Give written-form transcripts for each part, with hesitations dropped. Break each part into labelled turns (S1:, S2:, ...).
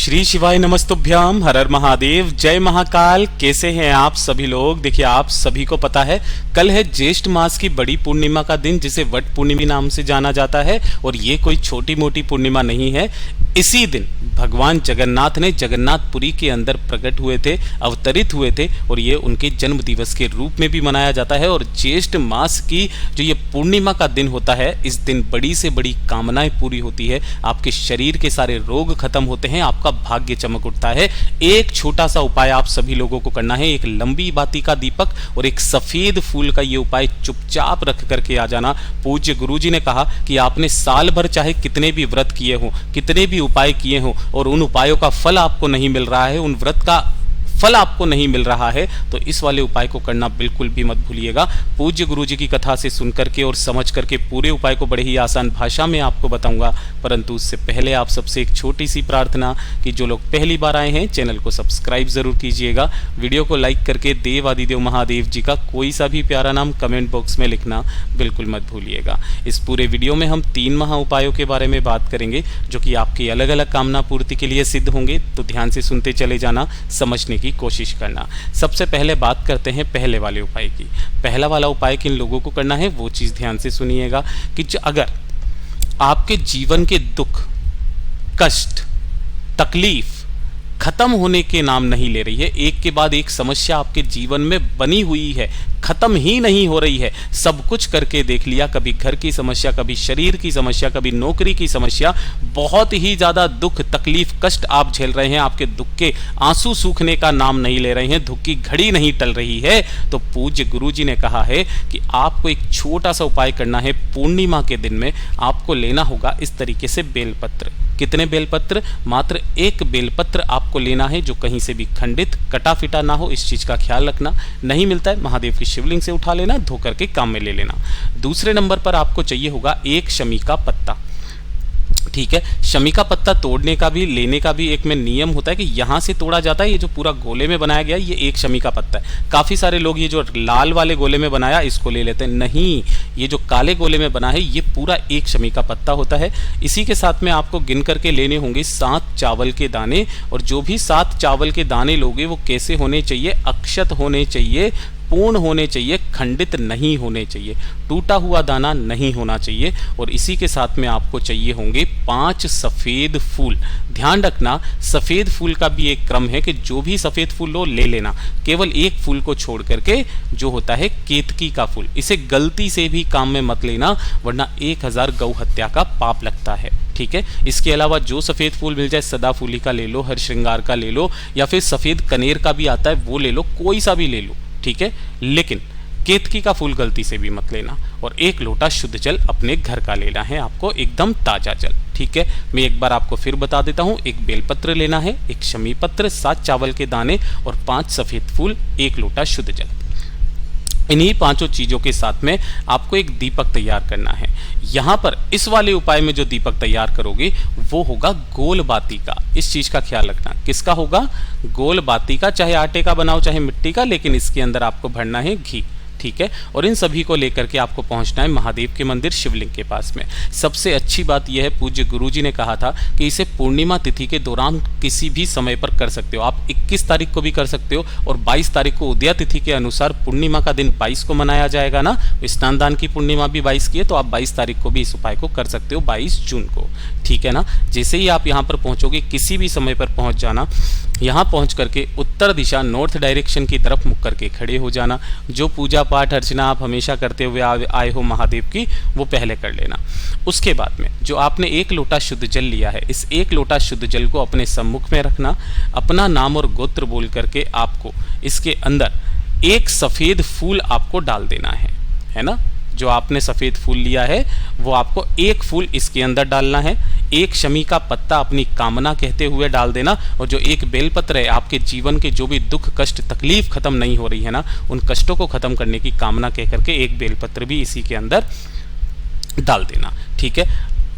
S1: श्री शिवाय नमस्तुभ्याम, हर हर महादेव, जय महाकाल। कैसे हैं आप सभी लोग? देखिए, आप सभी को पता है कल है ज्येष्ठ मास की बड़ी पूर्णिमा का दिन, जिसे वट पूर्णिमा नाम से जाना जाता है। और ये कोई छोटी मोटी पूर्णिमा नहीं है। इसी दिन भगवान जगन्नाथ ने जगन्नाथपुरी के अंदर प्रकट हुए थे, अवतरित हुए थे, और ये उनके जन्म दिवस के रूप में भी मनाया जाता है। और ज्येष्ठ मास की जो ये पूर्णिमा का दिन होता है, इस दिन बड़ी से बड़ी कामनाएं पूरी होती है, आपके शरीर के सारे रोग खत्म होते हैं, आपका भाग्य चमक उठता है। एक छोटा सा उपाय आप सभी लोगों को करना है। एक लंबी बाती का दीपक और एक सफेद फूल का ये उपाय चुपचाप रख करके आ जाना। पूज्य गुरुजी ने कहा कि आपने साल भर चाहे कितने भी व्रत किए हों, कितने भी उपाय किए हों, और उन उपायों का फल आपको नहीं मिल रहा है, उन व्रत का फल आपको नहीं मिल रहा है, तो इस वाले उपाय को करना बिल्कुल भी मत भूलिएगा। पूज्य गुरुजी की कथा से सुन करके और समझ करके पूरे उपाय को बड़े ही आसान भाषा में आपको बताऊंगा। परंतु उससे पहले आप सबसे एक छोटी सी प्रार्थना कि जो लोग पहली बार आए हैं, चैनल को सब्सक्राइब जरूर कीजिएगा। वीडियो को लाइक करके देव आदिदेव महादेव जी का कोई सा भी प्यारा नाम कमेंट बॉक्स में लिखना बिल्कुल मत भूलिएगा। इस पूरे वीडियो में हम 3 महा उपायों के बारे में बात करेंगे, जो कि आपकी अलग अलग कामना पूर्ति के लिए सिद्ध होंगे। तो ध्यान से सुनते चले जाना, समझने की कोशिश करना। सबसे पहले बात करते हैं पहले वाले उपाय की। पहला वाला उपाय किन लोगों को करना है वो चीज ध्यान से सुनिएगा कि अगर आपके जीवन के दुख, कष्ट, तकलीफ खत्म होने के नाम नहीं ले रही है, एक के बाद एक समस्या आपके जीवन में बनी हुई है, खत्म ही नहीं हो रही है, सब कुछ करके देख लिया, कभी घर की समस्या, कभी शरीर की समस्या, कभी नौकरी की समस्या, बहुत ही ज्यादा दुख, तकलीफ, कष्ट आप झेल रहे हैं, आपके दुख के आंसू सूखने का नाम नहीं ले रहे हैं, दुख की घड़ी नहीं टल रही है, तो पूज्य गुरुजी ने कहा है कि आपको एक छोटा सा उपाय करना है। पूर्णिमा के दिन में आपको लेना होगा इस तरीके से बेलपत्र। कितने बेलपत्र? मात्र 1 बेलपत्र आपको लेना है, जो कहीं से भी खंडित, कटा फिटा ना हो। इस चीज का ख्याल रखना। नहीं मिलता है, महादेव की शिवलिंग से उठा लेना, धो करके काम में ले लेना। दूसरे नंबर पर आपको चाहिए होगा 1 शमी का पत्ता। ठीक है, शमी का पत्ता तोड़ने का भी, लेने का भी एक में नियम होता है कि यहां से तोड़ा जाता है। ये जो पूरा गोले में बनाया गया, ये 1 शमी का पत्ता है। काफी सारे लोग ये जो लाल वाले गोले में बनाया, इसको ले लेते हैं। नहीं, ये जो काले गोले में बना है, ये पूरा 1 शमी का पत्ता होता है। इसी के साथ में आपको गिन करके लेने होंगे 7 चावल के दाने। और जो भी 7 चावल के दाने लोगे, वो कैसे होने चाहिए? अक्षत होने चाहिए, पूर्ण होने चाहिए, खंडित नहीं होने चाहिए, टूटा हुआ दाना नहीं होना चाहिए। और इसी के साथ में आपको चाहिए होंगे 5 सफेद फूल। ध्यान रखना, सफेद फूल का भी एक क्रम है कि जो भी सफेद फूल लो ले लेना, केवल एक फूल को छोड़ करके, जो होता है केतकी का फूल। इसे गलती से भी काम में मत लेना, वरना 1000 गौ हत्या का पाप लगता है। ठीक है, इसके अलावा जो सफेद फूल मिल जाए, सदाफूली का ले लो, हर श्रृंगार का ले लो, या फिर सफेद कनेर का भी आता है वो ले लो, कोई सा भी ले लो। ठीक है, लेकिन केतकी का फूल गलती से भी मत लेना। और 1 लोटा शुद्ध जल अपने घर का लेना है आपको, एकदम ताजा जल। ठीक है, मैं एक बार आपको फिर बता देता हूं। 1 बेलपत्र लेना है, 1 शमी पत्र, 7 चावल के दाने और 5 सफेद फूल, 1 लोटा शुद्ध जल। इन्हीं 5 चीजों के साथ में आपको एक दीपक तैयार करना है। यहां पर इस वाले उपाय में जो दीपक तैयार करोगे वो होगा गोल बाती का। इस चीज का ख्याल रखना। किसका होगा? गोल बाती का। चाहे आटे का बनाओ, चाहे मिट्टी का, लेकिन इसके अंदर आपको भरना है घी। ठीक है, और इन सभी को लेकर के आपको पहुंचना है महादेव के मंदिर शिवलिंग के पास में। सबसे अच्छी बात यह है, पूज्य गुरुजी ने कहा था कि इसे पूर्णिमा तिथि के दौरान किसी भी समय पर कर सकते हो। आप 21 तारीख को भी कर सकते हो, और 22 तारीख को उदया तिथि के अनुसार पूर्णिमा का दिन 22 को मनाया जाएगा ना। स्नान दान की पूर्णिमा भी 22 की है, तो आप 22 तारीख को भी इस उपाय को कर सकते हो, 22 जून को। ठीक है ना। जैसे ही आप यहाँ पर पहुंचोगे, किसी भी समय पर पहुंच जाना। यहाँ पहुंच करके उत्तर दिशा, नॉर्थ डायरेक्शन की तरफ मुख करके खड़े हो जाना। जो पूजा पाठ अर्चना आप हमेशा करते हुए आए हो महादेव की, वो पहले कर लेना। उसके बाद में जो आपने 1 लोटा शुद्ध जल लिया है, इस 1 लोटा शुद्ध जल को अपने सम्मुख में रखना। अपना नाम और गोत्र बोल करके आपको इसके अंदर 1 सफेद फूल आपको डाल देना है ना। जो आपने सफेद फूल लिया है, वो आपको 1 फूल इसके अंदर डालना है। 1 शमी का पत्ता अपनी कामना कहते हुए डाल देना। और जो 1 बेलपत्र है, आपके जीवन के जो भी दुख, कष्ट, तकलीफ खत्म नहीं हो रही है ना, उन कष्टों को खत्म करने की कामना कह करके 1 बेलपत्र भी इसी के अंदर डाल देना। ठीक है,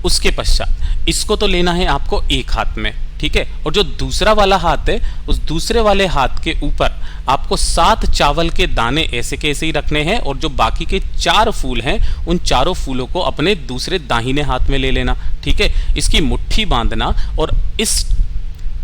S1: उसके पश्चात इसको तो लेना है आपको 1 हाथ में। ठीक है, और जो दूसरा वाला हाथ है, उस दूसरे वाले हाथ के ऊपर आपको 7 चावल के दाने ऐसे के ऐसे ही रखने हैं। और जो बाकी के 4 फूल हैं, उन चारों फूलों को अपने दूसरे दाहिने हाथ में ले लेना। ठीक है, इसकी मुट्ठी बांधना और इस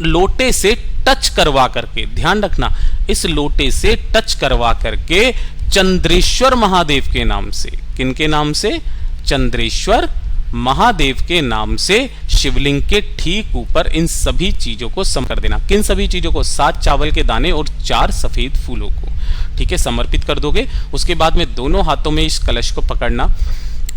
S1: लोटे से टच करवा करके, ध्यान रखना, इस लोटे से टच करवा करके चंद्रेश्वर महादेव के नाम से, किनके नाम से? चंद्रेश्वर महादेव के नाम से शिवलिंग के ठीक ऊपर इन सभी चीजों को समर्पित कर देना। किन सभी चीजों को? 7 चावल के दाने और 4 सफेद फूलों को, ठीक है, समर्पित कर दोगे। उसके बाद में दोनों हाथों में इस कलश को पकड़ना।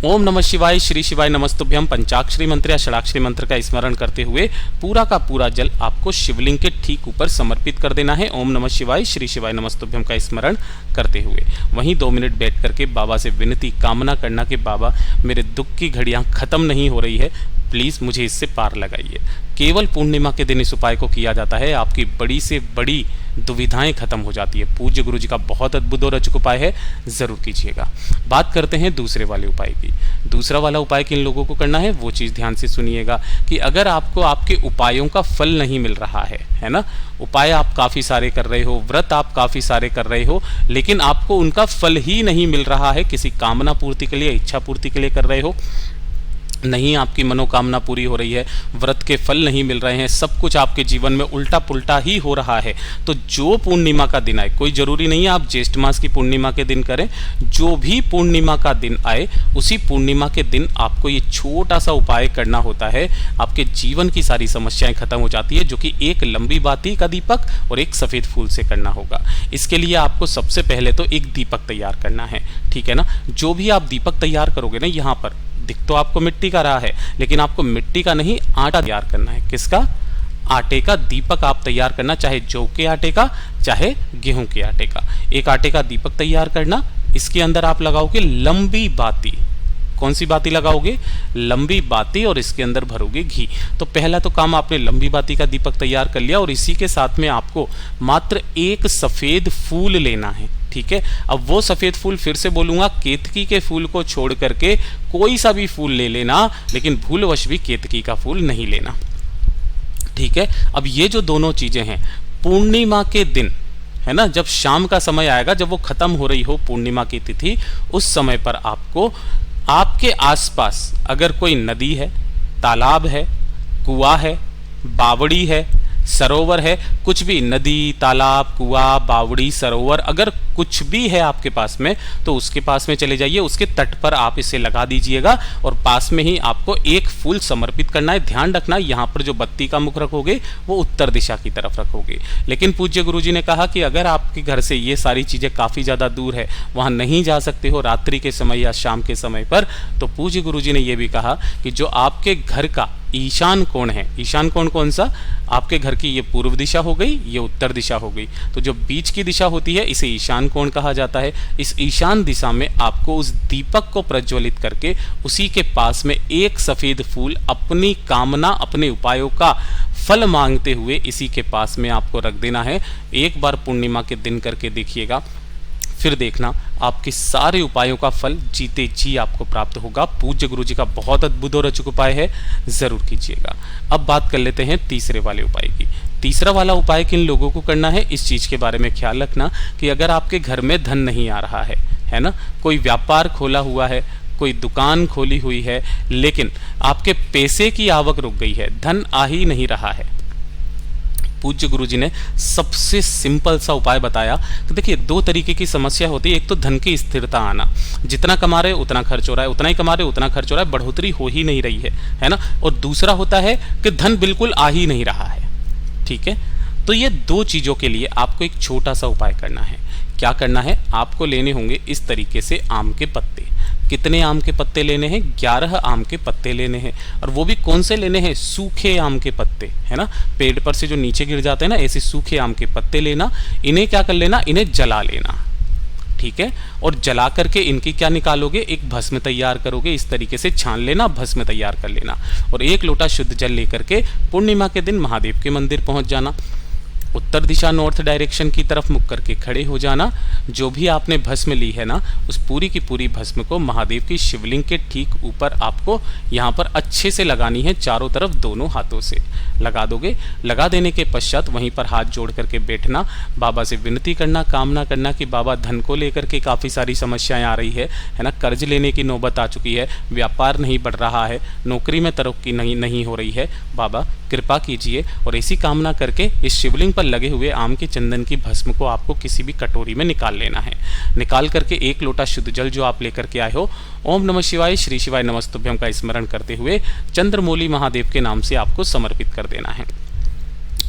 S1: ओम नमः शिवाय, श्री शिवाय नमस्तुभ्यम पंचाक्षरी मंत्र या षडाक्षरी मंत्र का स्मरण करते हुए पूरा का पूरा जल आपको शिवलिंग के ठीक ऊपर समर्पित कर देना है। ओम नमः शिवाय, श्री शिवाय नमस्तुभ्यम का स्मरण करते हुए वहीं 2 मिनट बैठ करके बाबा से विनती कामना करना कि बाबा मेरे दुख की घड़ियां खत्म नहीं हो रही है, प्लीज मुझे इससे पार लगाइए। केवल पूर्णिमा के दिन इस उपाय को किया जाता है, आपकी बड़ी से बड़ी दुविधाएं खत्म हो जाती है। पूज्य गुरु जी का बहुत अद्भुत और अचूक उपाय है, जरूर कीजिएगा। बात करते हैं दूसरे वाले उपाय की। दूसरा वाला उपाय किन लोगों को करना है वो चीज ध्यान से सुनिएगा कि अगर आपको आपके उपायों का फल नहीं मिल रहा है ना, उपाय आप काफी सारे कर रहे हो, व्रत आप काफी सारे कर रहे हो, लेकिन आपको उनका फल ही नहीं मिल रहा है, किसी कामना पूर्ति के लिए, इच्छा पूर्ति के लिए कर रहे हो, नहीं आपकी मनोकामना पूरी हो रही है, व्रत के फल नहीं मिल रहे हैं, सब कुछ आपके जीवन में उल्टा पुल्टा ही हो रहा है, तो जो पूर्णिमा का दिन आए, कोई जरूरी नहीं है आप ज्येष्ठ मास की पूर्णिमा के दिन करें, जो भी पूर्णिमा का दिन आए उसी पूर्णिमा के दिन आपको ये छोटा सा उपाय करना होता है। आपके जीवन की सारी समस्याएं खत्म हो जाती है, जो कि एक लंबी बाती का दीपक और एक सफेद फूल से करना होगा। इसके लिए आपको सबसे पहले तो एक दीपक तैयार करना है, ठीक है ना। जो भी आप दीपक तैयार करोगे ना, यहाँ पर दिख तो आपको मिट्टी का रहा है, लेकिन आपको मिट्टी का नहीं आटा तैयार करना है। किसका? आटे का दीपक आप तैयार करना, चाहे जौ के आटे का चाहे गेहूं के आटे का। एक आटे का दीपक तैयार करना, इसके अंदर आप लगाओगे लंबी बाती। कौन सी बाती लगाओगे? लंबी बाती, और इसके अंदर भरोगे घी। तो पहला तो काम आपने लंबी बाती का दीपक तैयार कर लिया, और इसी के साथ में आपको मात्र एक सफेद फूल लेना है, ठीक है। अब वो सफेद फूल फिर से बोलूंगा, केतकी के फूल को छोड़ करके कोई सा भी फूल ले लेना, लेकिन भूलवश भी केतकी का फूल नहीं लेना, ठीक है। अब ये जो दोनों चीजें हैं, पूर्णिमा के दिन है ना, जब शाम का समय आएगा, जब वो खत्म हो रही हो पूर्णिमा की तिथि, उस समय पर आपको आपके आसपास अगर कोई नदी है, तालाब है, कुआं है, बावड़ी है, सरोवर है, कुछ भी, नदी, तालाब, कुआं, बावड़ी, सरोवर, अगर कुछ भी है आपके पास में, तो उसके पास में चले जाइए, उसके तट पर आप इसे लगा दीजिएगा, और पास में ही आपको एक फूल समर्पित करना है। ध्यान रखना, यहाँ पर जो बत्ती का मुख रखोगे वो उत्तर दिशा की तरफ रखोगे। लेकिन पूज्य गुरुजी ने कहा कि अगर आपके घर से ये सारी चीजें काफी ज्यादा दूर है, वहां नहीं जा सकते हो रात्रि के समय या शाम के समय पर, तो पूज्य गुरुजी ने यह भी कहा कि जो आपके घर का ईशान कोण है, ईशान कोण कौन सा? आपके घर की ये पूर्व दिशा हो गई, ये उत्तर दिशा हो गई, तो जो बीच की दिशा होती है इसे ईशान कोण कहा जाता है। इस ईशान दिशा में आपको उस दीपक को प्रज्वलित करके उसी के पास में एक सफेद फूल अपनी कामना, अपने उपायों का फल मांगते हुए इसी के पास में आपको रख देना है। एक बार पूर्णिमा के दिन करके देखिएगा, फिर देखना आपके सारे उपायों का फल जीते जी आपको प्राप्त होगा। पूज्य गुरु जी का बहुत अद्भुत और अचूक उपाय है, जरूर कीजिएगा। अब बात कर लेते हैं तीसरे वाले उपाय की। तीसरा वाला उपाय किन लोगों को करना है, इस चीज के बारे में ख्याल रखना कि अगर आपके घर में धन नहीं आ रहा है ना, कोई व्यापार खोला हुआ है, कोई दुकान खोली हुई है, लेकिन आपके पैसे की आवक रुक गई है, धन आ ही नहीं रहा है, पूज्य गुरुजी ने सबसे सिंपल सा उपाय बताया कि देखिए 2 तरीके की समस्या होती है। एक तो धन की स्थिरता आना, जितना कमा रहे उतना खर्च हो रहा है, उतना ही कमा रहे उतना खर्च हो रहा है, बढ़ोतरी हो ही नहीं रही है ना। और दूसरा होता है कि धन बिल्कुल आ ही नहीं रहा है, ठीक है। तो ये 2 चीजों के लिए आपको एक छोटा सा उपाय करना है। क्या करना है? आपको लेने होंगे इस तरीके से आम के पत्ते। कितने आम के पत्ते लेने हैं? 11 आम के पत्ते लेने हैं, और वो भी कौन से लेने हैं? सूखे आम के पत्ते, है ना, पेड़ पर से जो नीचे गिर जाते हैं ना, ऐसे सूखे आम के पत्ते लेना। इन्हें क्या कर लेना? इन्हें जला लेना, ठीक है। और जला करके इनकी क्या निकालोगे? एक भस्म तैयार करोगे, इस तरीके से छान लेना, भस्म तैयार कर लेना, और 1 लोटा शुद्ध जल लेकर के पूर्णिमा के दिन महादेव के मंदिर पहुंच जाना। उत्तर दिशा नॉर्थ डायरेक्शन की तरफ मुख करके खड़े हो जाना। जो भी आपने भस्म ली है ना, उस पूरी की पूरी भस्म को महादेव की शिवलिंग के ठीक ऊपर आपको यहाँ पर अच्छे से लगानी है, चारों तरफ दोनों हाथों से लगा दोगे। लगा देने के पश्चात वहीं पर हाथ जोड़ करके बैठना, बाबा से विनती करना, कामना करना कि बाबा धन को लेकर के काफ़ी सारी समस्याएं आ रही है ना, कर्ज लेने की नौबत आ चुकी है, व्यापार नहीं बढ़ रहा है, नौकरी में तरक्की नहीं हो रही है, बाबा कृपा कीजिए। और ऐसी कामना करके इस शिवलिंग पर लगे हुए आम के चंदन की भस्म को आपको किसी भी कटोरी में निकाल लेना है। निकाल करके एक लोटा शुद्ध जल जो आप लेकर के आए हो, ओम नमः शिवाय श्री शिवाय नमस्तुभ्यम का स्मरण करते हुए चंद्रमौली महादेव के नाम से आपको समर्पित कर देना है।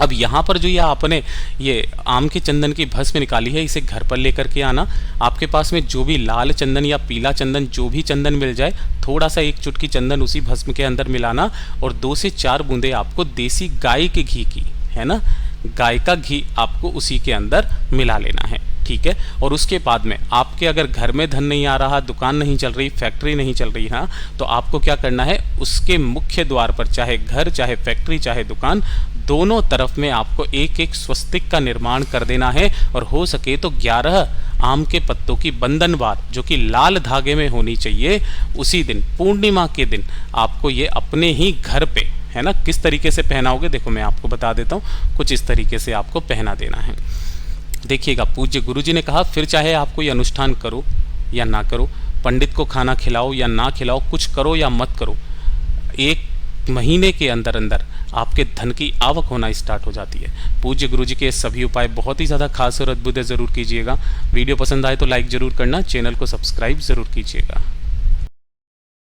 S1: अब यहाँ पर जो ये आपने ये आम के चंदन की भस्म निकाली है, इसे घर पर लेकर के आना। आपके पास में जो भी लाल चंदन या पीला चंदन, जो भी चंदन मिल जाए, थोड़ा सा एक चुटकी चंदन उसी भस्म के अंदर मिलाना और 2 से 4 बूंदे आपको देसी गाय के घी की, है ना, गाय का घी आपको उसी के अंदर मिला लेना है, ठीक है। और उसके बाद में आपके अगर घर में धन नहीं आ रहा, दुकान नहीं चल रही, फैक्ट्री नहीं चल रही, हाँ, तो आपको क्या करना है, उसके मुख्य द्वार पर, चाहे घर, चाहे फैक्ट्री, चाहे दुकान, दोनों तरफ में आपको एक एक स्वस्तिक का निर्माण कर देना है। और हो सके तो 11 आम के पत्तों की बंधनवार जो कि लाल धागे में होनी चाहिए, उसी दिन पूर्णिमा के दिन आपको ये अपने ही घर पे, है ना, किस तरीके से पहनाओगे देखो मैं आपको बता देता हूँ। कुछ इस तरीके से आपको पहना देना है। देखिएगा, पूज्य गुरुजी ने कहा फिर चाहे आप कोई अनुष्ठान करो या ना करो, पंडित को खाना खिलाओ या ना खिलाओ, कुछ करो या मत करो, 1 महीने के अंदर अंदर आपके धन की आवक होना स्टार्ट हो जाती है। पूज्य गुरुजी के सभी उपाय बहुत ही ज़्यादा खास और अद्भुत है, ज़रूर कीजिएगा। वीडियो पसंद आए तो लाइक ज़रूर करना, चैनल को सब्सक्राइब ज़रूर कीजिएगा।